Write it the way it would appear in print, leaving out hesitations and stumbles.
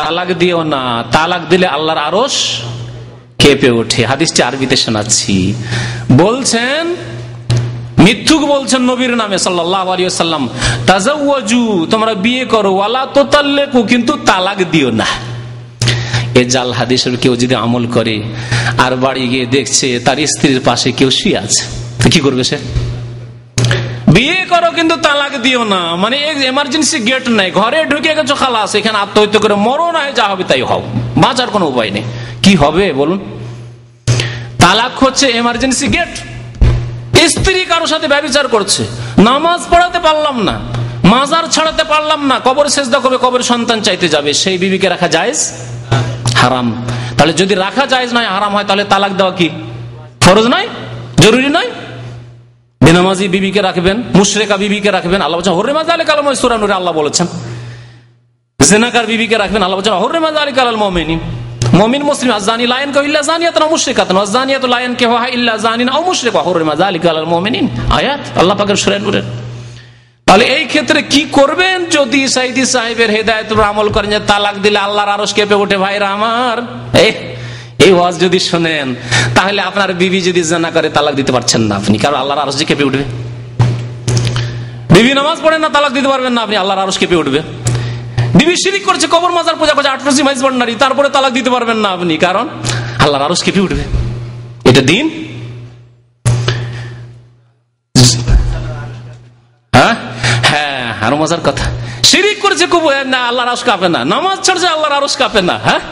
তালাক দিও না, তালাক দিলে আল্লাহর আরশ কেঁপে ওঠে। হাদিসটি আরবিতে শোনাচ্ছি। বলছেন, মিথ্যুক বলছেন নবীর নামে সাল্লাল্লাহু আলাইহি ওয়াসাল্লাম, তাজাওয়াজু, তোমরা বিয়ে করো, ওয়ালা তুতাল্লিকু, কিন্তু তালাক দিও না। এ জাল হাদিসের কেউ যদি আমল করে আর বাড়ি গিয়ে দেখছে তার স্ত্রীর পাশে কেউ শুয়ে আছে, তো কি করবে সে? বিয়ে করো কিন্তু তালাক দিও না, মানে এমার্জেন্সি গেট নাই, ঘরে ঢুকে গেছো, খালাস, এখানে আত্মহত্যা করে মরো, না যা হবে তাই হও, বাঁচার কোনো উপায় নেই। কি হবে বলুন? তালাক হচ্ছে এমার্জেন্সি গেট। স্ত্রী কারোর সাথে ব্যভিচার করছে, নামাজ পড়াতে পারলাম না, মাজার ছাড়াতে পারলাম না, কবর সেজদা করবে, কবর সন্তান চাইতে যাবে, সেই বিবিকে রাখা জায়েজ? হারাম। তাহলে যদি রাখা জায়েজ নয়, হারাম হয়, তাহলে তালাক দেওয়া কি ফরজ নয়, জরুরি নয়? বেনামাজি বিবিকে রাখবেন, মুশরিকা বিবিকে রাখবেন, আল্লাহ বলেছেন হুররিমা যালিকা আলাল মুমিনিন, সূরা নূরে আল্লাহ বলেছেন। জিনাকার বিবিকে রাখবেন, আল্লাহ বলেছেন হুররিমা যালিকা আলাল মুমিনিন। মুমিন মুসলিম আযানি লা ইয়ানকিহু ইল্লা যানিয়াতান আও মুশরিকাতান ওয়া যানিয়াতু লা ইয়ানকিহুহা ইল্লা যানিন আও মুশরিক ওয়া হুররিমা যালিকা আলাল মুমিনিন। আয়াত আল্লাহ পাকের সূরা নূরের। তাহলে এই ক্ষেত্রে কি করবেন? যদি সাইদি সাহেবের হেদায়েতের উপর আমল করেন যে তালাক দিলে আল্লাহর আরশ কেঁপে ওঠে, ভাইরা আমার, এই ওয়াজ যদি শোনেন, তাহলে আপনার বিবি যদি জিনা করে তালাক দিতে পারছেন না আপনি, কারণ আল্লাহর আরশ যে কেঁপে উঠবে। বিবি নামাজ পড়েন না, তালাক দিতে পারবেন না আপনি, আল্লাহর আরশ কেঁপে উঠবে। বিবি শিরিক করছে, কবর মাজার পূজা করছে, আটরসি মাইজ বন্ডারি, তারপরে তালাক দিতে পারবেন না আপনি, কারণ আল্লাহর আরশ কেঁপে উঠবে। এটা দিন? হ্যাঁ, আরো মজার কথা, শিরিক করছে, আল্লাহর আরশ কাঁপে না, নামাজ ছাড়ছে, আল্লাহর আরশ কাঁপে না। হ্যাঁ,